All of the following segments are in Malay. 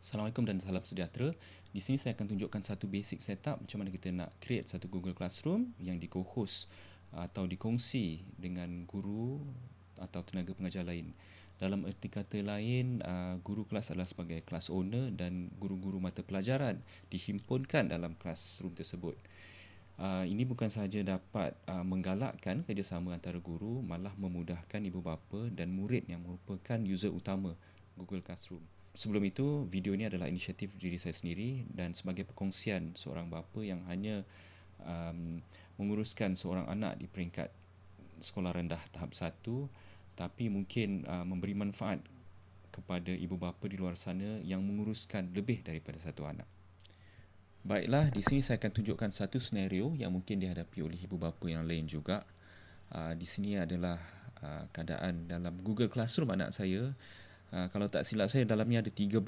Assalamualaikum dan salam sejahtera. Di sini saya akan tunjukkan satu basic setup macam mana kita nak create satu Google Classroom yang di-co-host atau dikongsi dengan guru atau tenaga pengajar lain. Dalam erti kata lain, guru kelas adalah sebagai class owner dan guru-guru mata pelajaran dihimpunkan dalam classroom tersebut. Ini bukan sahaja dapat menggalakkan kerjasama antara guru, malah memudahkan ibu bapa dan murid yang merupakan user utama Google Classroom. Sebelum itu, video ini adalah inisiatif diri saya sendiri dan sebagai perkongsian seorang bapa yang hanya menguruskan seorang anak di peringkat sekolah rendah tahap 1, tapi mungkin memberi manfaat kepada ibu bapa di luar sana yang menguruskan lebih daripada satu anak. Baiklah, di sini saya akan tunjukkan satu senario yang mungkin dihadapi oleh ibu bapa yang lain juga. Di sini adalah keadaan dalam Google Classroom anak saya. Kalau tak silap saya, dalamnya ada 13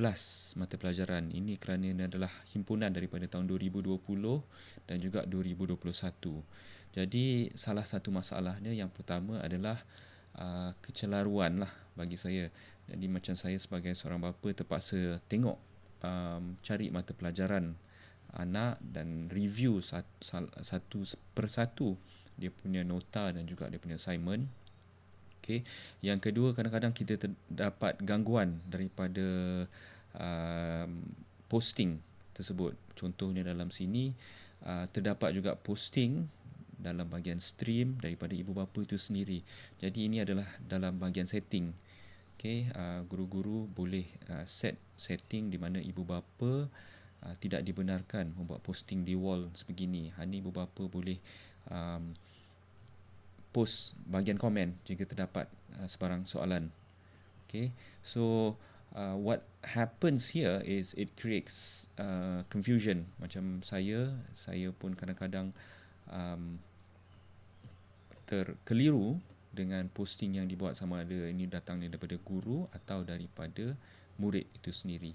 mata pelajaran. Ini kerana ini adalah himpunan daripada tahun 2020 dan juga 2021. Jadi, salah satu masalahnya yang pertama adalah kecelaruan lah bagi saya. Jadi, macam saya sebagai seorang bapa terpaksa tengok, cari mata pelajaran anak dan review satu persatu dia punya nota dan juga dia punya assignment. Okay. Yang kedua, kadang-kadang kita dapat gangguan daripada posting tersebut. Contohnya dalam sini, terdapat juga posting dalam bahagian stream daripada ibu bapa itu sendiri. Jadi ini adalah dalam bahagian setting. Okay. Guru-guru boleh set setting di mana ibu bapa tidak dibenarkan membuat posting di wall sebegini. Hanya ibu bapa boleh post bahagian komen jika terdapat sebarang soalan. Okay, so what happens here is it creates confusion. Macam saya pun kadang-kadang terkeliru dengan posting yang dibuat, sama ada ini datangnya daripada guru atau daripada murid itu sendiri.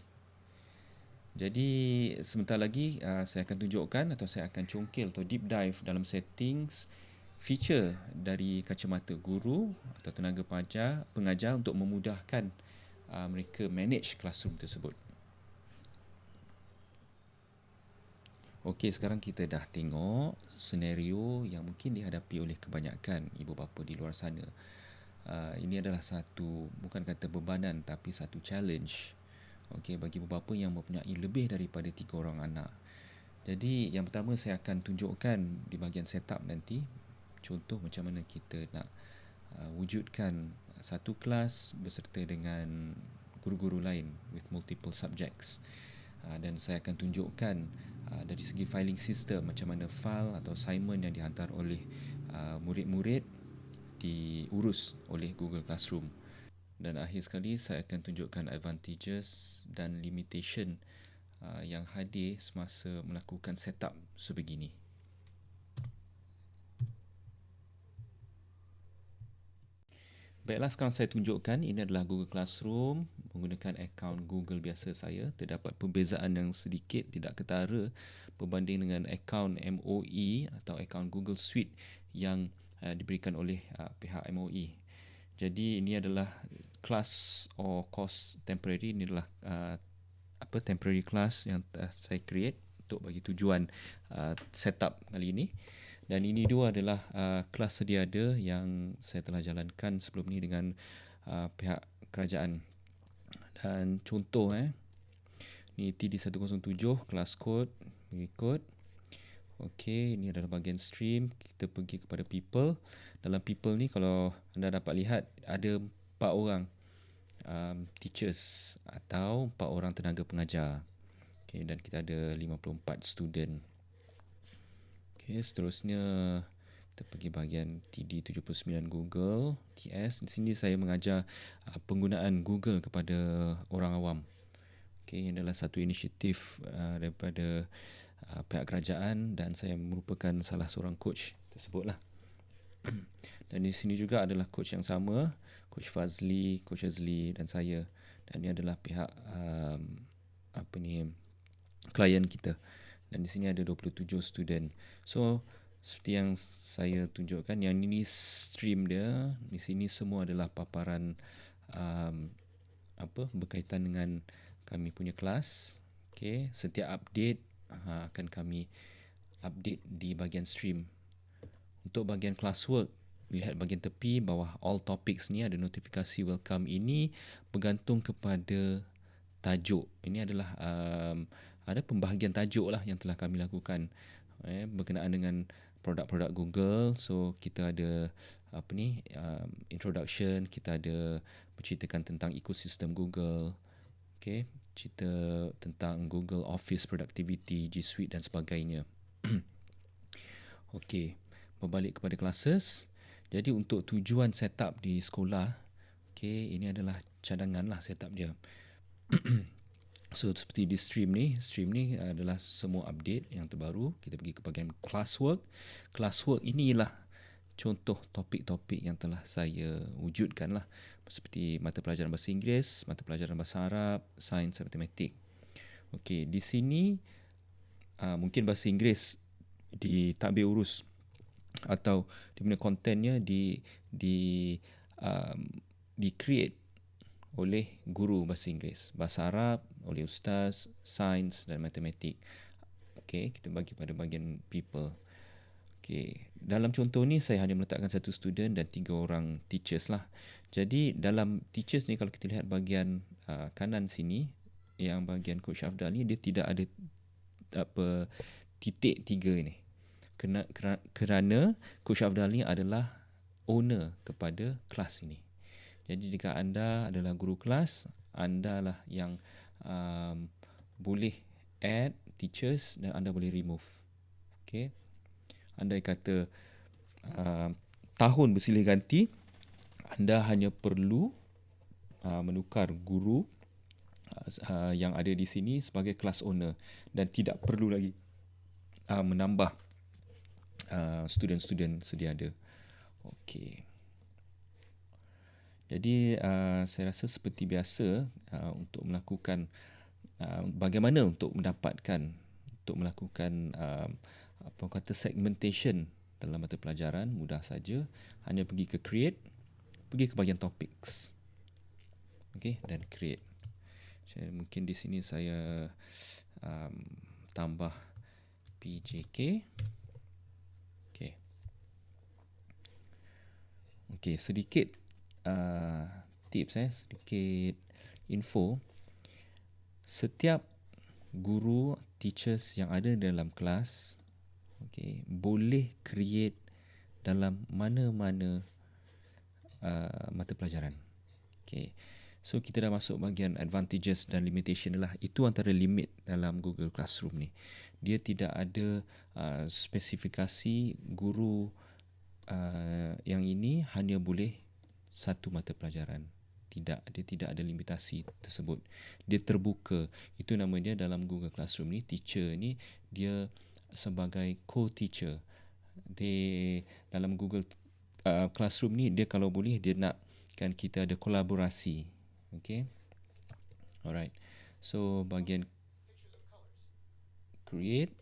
Jadi sebentar lagi saya akan tunjukkan atau saya akan congkel atau deep dive dalam settings feature dari kacamata guru atau tenaga pengajar untuk memudahkan mereka manage classroom tersebut. Okey, sekarang kita dah tengok senario yang mungkin dihadapi oleh kebanyakan ibu bapa di luar sana. Ini adalah satu, bukan kata bebanan, tapi satu challenge. Okey, bagi ibu bapa yang mempunyai lebih daripada 3 orang anak. Jadi yang pertama saya akan tunjukkan di bahagian setup nanti. Contoh macam mana kita nak wujudkan satu kelas beserta dengan guru-guru lain with multiple subjects. Dan saya akan tunjukkan dari segi filing system, macam mana file atau assignment yang dihantar oleh murid-murid diurus oleh Google Classroom. Dan akhir sekali saya akan tunjukkan advantages dan limitation yang hadir semasa melakukan setup sebegini. Baiklah, sekarang saya tunjukkan ini adalah Google Classroom menggunakan akaun Google biasa saya. Terdapat perbezaan yang sedikit, tidak ketara berbanding dengan akaun MOE atau akaun Google Suite yang diberikan oleh pihak MOE. Jadi ini adalah class or course temporary. Ini adalah temporary class yang saya create untuk bagi tujuan setup kali ini. Dan ini dua adalah kelas sedia ada yang saya telah jalankan sebelum ni dengan pihak kerajaan. Dan contoh ni TD107 kelas kod mengikut. Okey, ini adalah bahagian stream. Kita pergi kepada people. Dalam people ni kalau anda dapat lihat ada 4 orang teachers atau 4 orang tenaga pengajar. Okey, dan kita ada 54 student. Okay, seterusnya kita pergi bahagian TD79 Google TS. Di sini saya mengajar penggunaan Google kepada orang awam. Okay, ini adalah satu inisiatif daripada pihak kerajaan dan saya merupakan salah seorang coach tersebutlah. Dan di sini juga adalah coach yang sama, Coach Fazli, Coach Azli dan saya. Dan ini adalah pihak klien kita. Dan di sini ada 27 student. So, seperti yang saya tunjukkan, yang ini stream dia. Di sini semua adalah paparan berkaitan dengan kami punya kelas. Okay, setiap update akan kami update di bahagian stream. Untuk bahagian classwork, lihat bahagian tepi bawah all topics ni ada notifikasi welcome. Ini bergantung kepada tajuk. Ini adalah ada pembahagian tajuk lah yang telah kami lakukan berkenaan dengan produk-produk Google. So kita ada introduction, kita ada menceritakan tentang ekosistem Google. Okay, cerita tentang Google Office Productivity, G Suite dan sebagainya. Okey, berbalik kepada classes. Jadi untuk tujuan setup di sekolah, okey, ini adalah cadangan lah setup dia. So seperti di stream ni adalah semua update yang terbaru. Kita pergi ke bahagian classwork. Classwork inilah contoh topik-topik yang telah saya wujudkan lah. Seperti mata pelajaran bahasa Inggeris, mata pelajaran bahasa Arab, sains dan matematik. Okey, di sini mungkin bahasa Inggeris ditabir urus atau di mana kontennya di create oleh guru bahasa Inggeris, bahasa Arab oleh ustaz, sains dan matematik. Okey, kita bagi pada bahagian people. Okey, dalam contoh ni saya hanya meletakkan satu student dan 3 orang teachers lah. Jadi dalam teachers ni kalau kita lihat bahagian kanan sini, yang bahagian Coach Afdal ni dia tidak ada titik 3 ni. Kerana Coach Afdal ni adalah owner kepada kelas ini. Jadi jika anda adalah guru kelas, anda lah yang boleh add teachers dan anda boleh remove. Okay. Andai kata tahun bersilih ganti, anda hanya perlu menukar guru yang ada di sini sebagai class owner dan tidak perlu lagi menambah student-student sedia ada. Okey. Jadi saya rasa seperti biasa untuk melakukan bagaimana untuk melakukan segmentation dalam mata pelajaran, mudah saja. Hanya pergi ke create, pergi ke bahagian topics. Okey, dan create. Mungkin di sini saya tambah PJK. Okey. Okey, sedikit tips sedikit info. Setiap guru, teachers yang ada dalam kelas, boleh create dalam mana-mana mata pelajaran. So kita dah masuk bahagian advantages dan limitation lah. Itu antara limit dalam Google Classroom ni. Dia tidak ada spesifikasi guru yang ini hanya boleh satu mata pelajaran. Dia tidak ada limitasi tersebut. Dia terbuka. Itu nama dia dalam Google Classroom ni. Teacher ni dia sebagai co-teacher. Dalam Google Classroom ni dia kalau boleh dia nakkan kita ada kolaborasi. Okay. Alright. So bahagian create.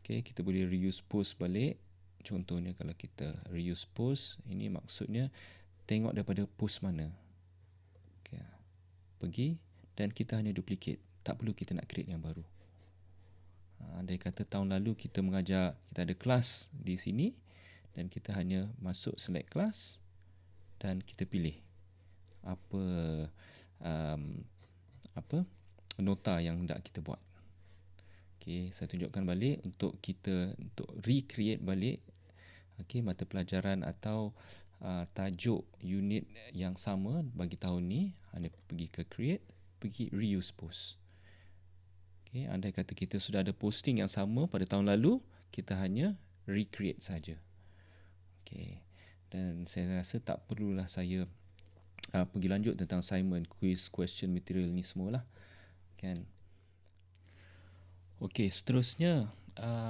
Okay, kita boleh reuse post balik. Contohnya kalau kita reuse post, ini maksudnya tengok daripada post mana. Okay. Pergi dan kita hanya duplicate. Tak perlu kita nak create yang baru. Andai kata tahun lalu kita mengajar, kita ada kelas di sini dan kita hanya masuk select kelas dan kita pilih apa nota yang hendak kita buat. Okey, saya tunjukkan balik untuk recreate balik mata pelajaran atau tajuk unit yang sama bagi tahun ni. Anda pergi ke create, pergi reuse post. Okay, andai kata kita sudah ada posting yang sama pada tahun lalu, kita hanya recreate saja. Okay. Dan saya rasa tak perlulah saya pergi lanjut tentang assignment, quiz, question, material ni semualah. Kan? Okey, seterusnya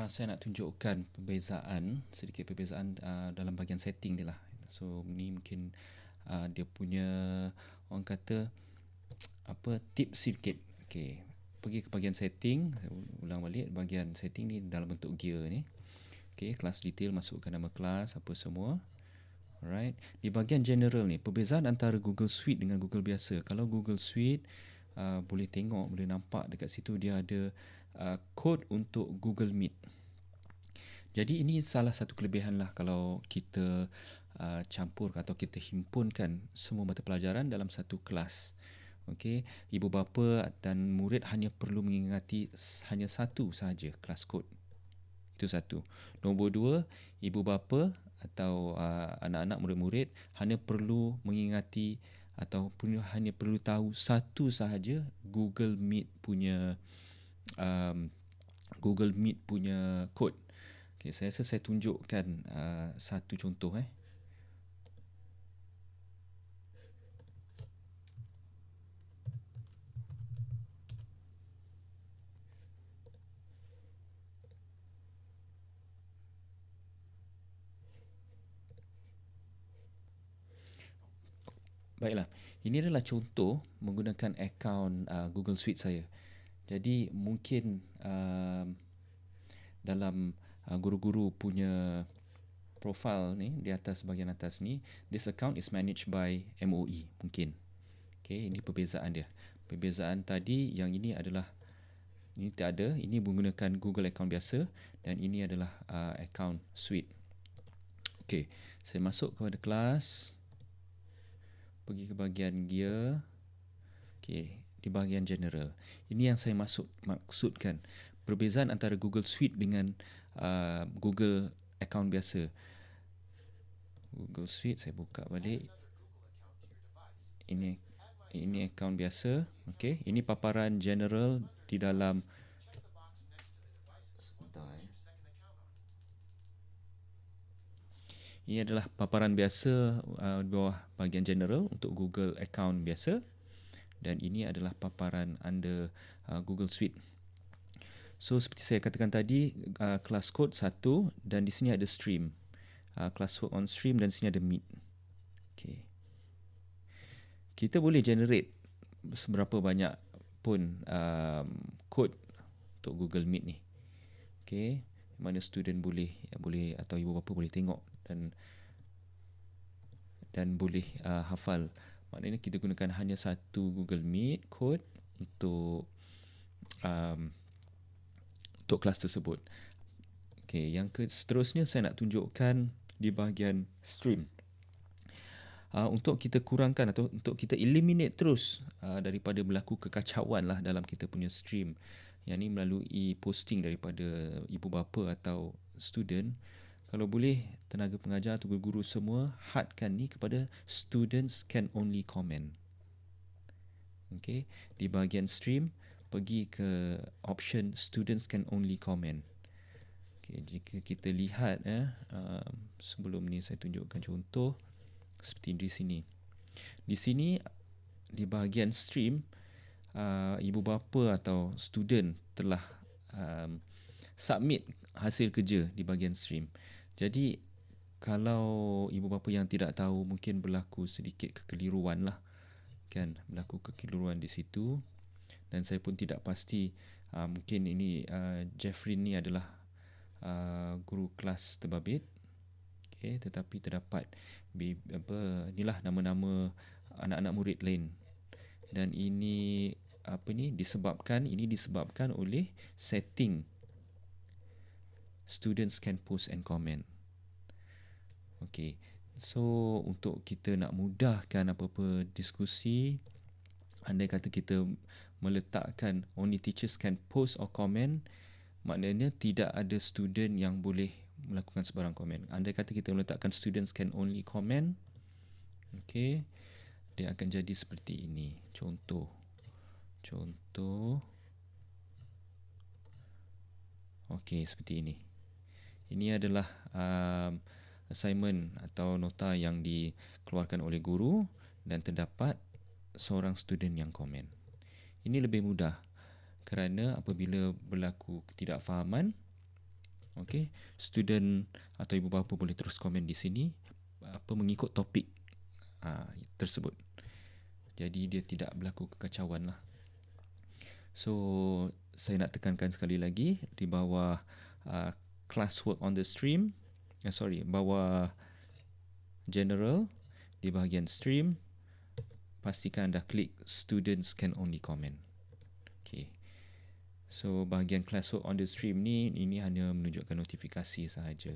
saya nak tunjukkan sedikit perbezaan dalam bahagian setting dia lah. So ni mungkin dia punya orang kata tips sedikit. Okey, pergi ke bahagian setting, saya ulang balik bahagian setting ni dalam bentuk gear ni. Okey, kelas detail, masukkan nama kelas apa semua. Alright, di bahagian general ni perbezaan antara Google Suite dengan Google biasa. Kalau Google Suite boleh tengok, boleh nampak dekat situ dia ada kod untuk Google Meet. Jadi ini salah satu kelebihan lah kalau kita campur atau kita himpunkan semua mata pelajaran dalam satu kelas. Okey, ibu bapa dan murid hanya perlu mengingati hanya satu sahaja kelas kod. Itu satu. Nombor dua, ibu bapa atau anak-anak murid-murid hanya perlu mengingati ataupun hanya perlu tahu satu sahaja Google Meet punya um, Google Meet punya kod. Okay, saya rasa saya tunjukkan satu contoh. Baiklah, ini adalah contoh menggunakan akaun Google Suite saya. Jadi mungkin dalam guru-guru punya profile ni di atas bahagian atas ni, this account is managed by MOE mungkin. Okay, ini perbezaan dia. Perbezaan tadi yang ini adalah ini tak ada, ini menggunakan Google account biasa dan ini adalah account Suite. Okay, saya masuk kepada kelas, pergi ke bahagian gear. Okay, di bahagian general. Ini yang saya maksudkan. Perbezaan antara Google Suite dengan Google account biasa. Google Suite saya buka balik. Ini account biasa. Okay, ini paparan general di dalam. Ini adalah paparan biasa di bawah bahagian general untuk Google account biasa. Dan ini adalah paparan under Google Suite. So seperti saya katakan tadi, kelas code satu dan di sini ada stream. Kelas work on stream dan di sini ada meet. Okay. Kita boleh generate seberapa banyak pun code untuk Google Meet ni. Okay. Mana student boleh atau ibu bapa boleh tengok dan boleh hafal. Maknanya kita gunakan hanya satu Google Meet code untuk kelas tersebut. Okay, yang seterusnya saya nak tunjukkan di bahagian stream. Untuk kita kurangkan atau untuk kita eliminate terus daripada berlaku kekacauan lah dalam kita punya stream. Yang ni melalui posting daripada ibu bapa atau student. Kalau boleh, tenaga pengajar atau guru semua hadkan ni kepada students can only comment. Okay, di bahagian stream, pergi ke option students can only comment. Okay, jika kita lihat sebelum ni saya tunjukkan contoh seperti di sini. Di sini di bahagian stream, ibu bapa atau student telah submit hasil kerja di bahagian stream. Jadi kalau ibu bapa yang tidak tahu, mungkin berlaku sedikit kekeliruan lah, kan, berlaku kekeliruan di situ. Dan saya pun tidak pasti, mungkin ini Jeffrey ni adalah guru kelas terbabit. Okay, tetapi terdapat inilah nama-nama anak-anak murid lain. Dan ini disebabkan oleh setting students can post and comment. Okay, so untuk kita nak mudahkan apa-apa diskusi, andai kata kita meletakkan only teachers can post or comment, maknanya tidak ada student yang boleh melakukan sebarang komen. Andai kata kita meletakkan students can only comment, okay, dia akan jadi seperti ini. Contoh. Okay, seperti ini. Ini adalah assignment atau nota yang dikeluarkan oleh guru dan terdapat seorang student yang komen. Ini lebih mudah kerana apabila berlaku ketidakfahaman, okay, student atau ibu bapa boleh terus komen di sini mengikut topik tersebut. Jadi dia tidak berlaku kekacauan lah. So saya nak tekankan sekali lagi di bawah classwork on the stream, bawah general, di bahagian stream, pastikan anda klik students can only comment. Okay. So bahagian classwork on the stream ni, ini hanya menunjukkan notifikasi sahaja.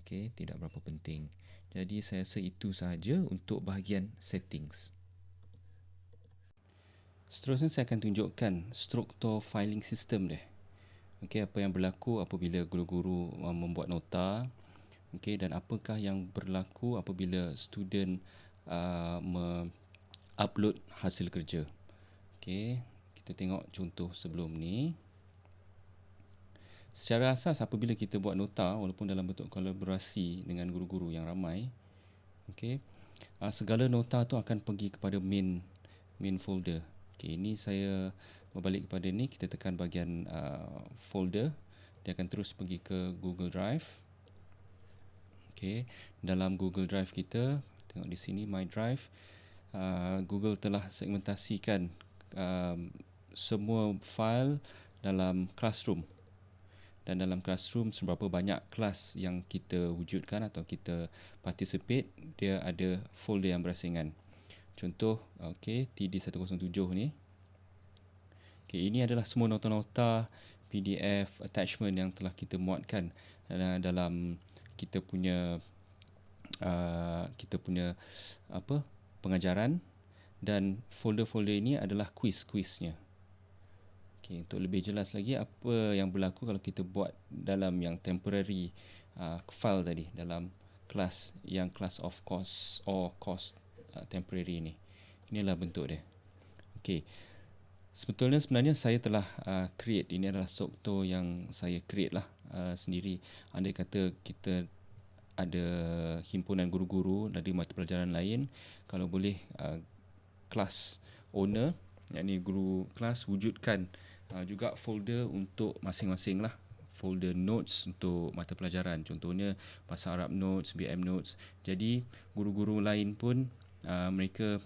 Okay, tidak berapa penting. Jadi saya rasa itu sahaja untuk bahagian settings. Seterusnya saya akan tunjukkan struktur filing system dia. Okay, apa yang berlaku apabila guru-guru membuat nota. Okay, dan apakah yang berlaku apabila student upload hasil kerja. Okay, kita tengok contoh sebelum ni. Secara asas apabila kita buat nota walaupun dalam bentuk kolaborasi dengan guru-guru yang ramai, okay, segala nota tu akan pergi kepada main folder. Okay, ini saya berbalik kepada ni, kita tekan bahagian folder, dia akan terus pergi ke Google Drive. Okay, dalam Google Drive kita, tengok di sini My Drive, Google telah segmentasikan semua file dalam Classroom. Dan dalam Classroom, seberapa banyak kelas yang kita wujudkan atau kita participate, dia ada folder yang berasingan. Contoh, okay, TD107 ni. Okay, ini adalah semua nota-nota PDF attachment yang telah kita muatkan dalam kita punya pengajaran, dan folder-folder ini adalah quiz-quiznya. Okay, untuk lebih jelas lagi apa yang berlaku kalau kita buat dalam yang temporary file tadi, dalam kelas yang class of course or course temporary ni. Inilah bentuk dia. Okay, sebenarnya saya telah create, ini adalah struktur yang saya create lah sendiri. Andai kata kita ada himpunan guru-guru dari mata pelajaran lain, kalau boleh kelas owner, yakni guru kelas, wujudkan juga folder untuk masing-masing lah. Folder notes untuk mata pelajaran, contohnya Bahasa Arab notes, BM notes. Jadi guru-guru lain pun mereka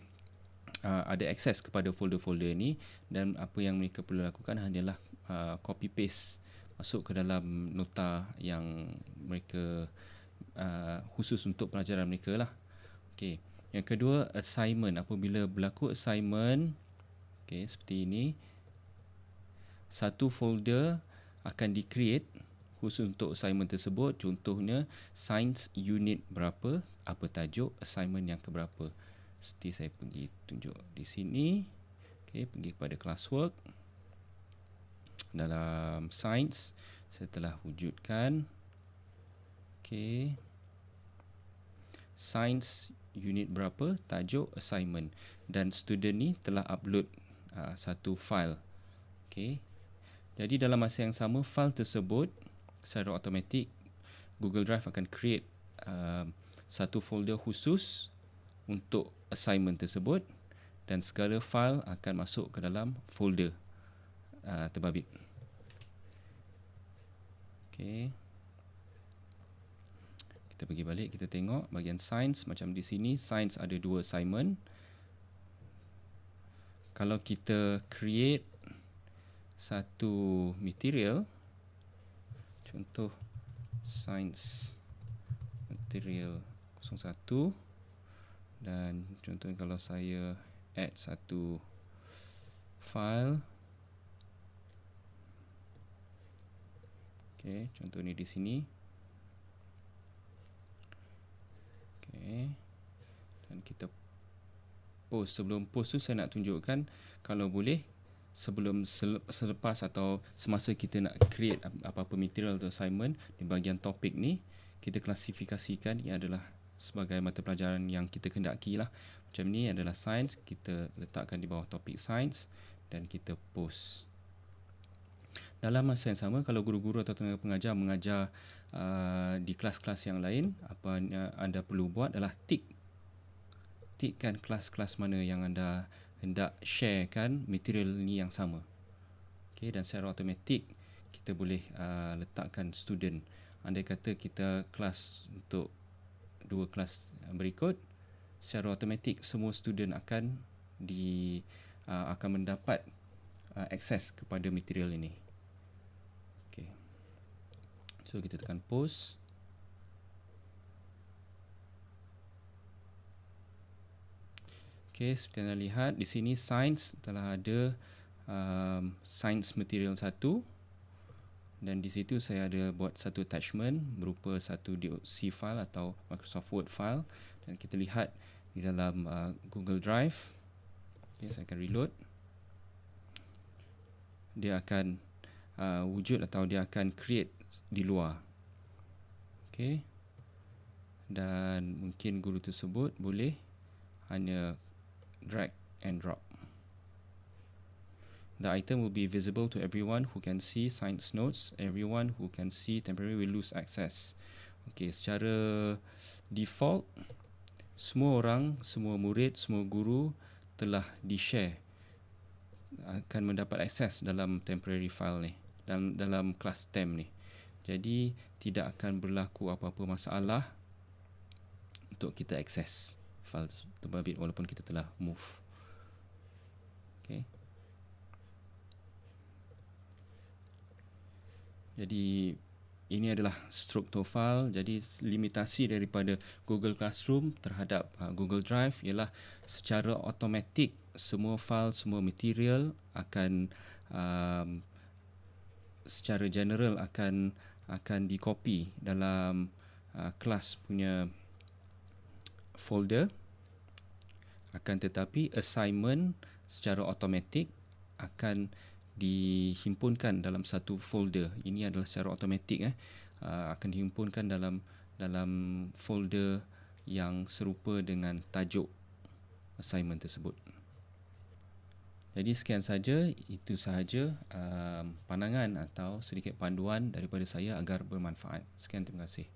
ada akses kepada folder-folder ni, dan apa yang mereka perlu lakukan hanyalah copy paste masuk ke dalam nota yang mereka khusus untuk pelajaran mereka lah. Okay. Yang kedua, assignment. Apabila berlaku assignment, okay, seperti ini, satu folder akan di-create khusus untuk assignment tersebut. Contohnya, Science Unit berapa, apa tajuk, assignment yang keberapa. Seperti saya pergi tunjuk di sini. Okay, pergi kepada classwork. Dalam Science, saya telah wujudkan. Okay. Science Unit berapa, tajuk, assignment. Dan student ni telah upload satu file. Okay. Jadi dalam masa yang sama, file tersebut secara automatik Google Drive akan create satu folder khusus untuk assignment tersebut, dan segala file akan masuk ke dalam folder terbabit. Okay. Kita pergi balik, kita tengok bahagian science. Macam di sini, science ada 2 assignment. Kalau kita create satu material, contoh science material 01, dan contohnya kalau saya add satu file, okay, contoh ni di sini, okay, dan kita post. Sebelum post tu saya nak tunjukkan, kalau boleh selepas atau semasa kita nak create apa-apa material atau assignment, di bahagian topik ni kita klasifikasikan ia adalah sebagai mata pelajaran yang kita kendaki lah. Macam ni adalah science, kita letakkan di bawah topik science dan kita post. Dalam masa yang sama, kalau guru-guru atau tenaga pengajar mengajar di kelas-kelas yang lain, apa yang anda perlu buat adalah tikkan kelas-kelas mana yang anda hendak sharekan material ni yang sama. Okay, dan secara automatik kita boleh letakkan student. Andai kata kita kelas untuk 2 kelas berikut, secara automatik semua student akan mendapat akses kepada material ini. Okay. So kita tekan post. Okey, seperti anda lihat di sini Science telah ada Science Material 1, dan di situ saya ada buat satu attachment berupa satu doc file atau Microsoft Word file, dan kita lihat di dalam Google Drive. Okey, saya akan reload. Dia akan wujud atau dia akan create di luar. Okey. Dan mungkin guru tersebut boleh hanya drag and drop. The item will be visible to everyone who can see science notes. Everyone who can see temporarily will lose access. Okey, secara default semua orang, semua murid, semua guru telah di-share, akan mendapat akses dalam temporary file ni, dalam kelas TEM ni. Jadi tidak akan berlaku apa-apa masalah untuk kita akses file terbabit walaupun kita telah move. Okay. Jadi ini adalah struktur file. Jadi limitasi daripada Google Classroom terhadap Google Drive ialah secara automatik semua file, semua material akan secara general akan di-copy dalam kelas punya folder. Akan tetapi assignment secara automatik akan dihimpunkan dalam satu folder. Ini adalah secara automatik akan dihimpunkan dalam folder yang serupa dengan tajuk assignment tersebut. Jadi sekian saja, itu sahaja pandangan atau sedikit panduan daripada saya agar bermanfaat. Sekian, terima kasih.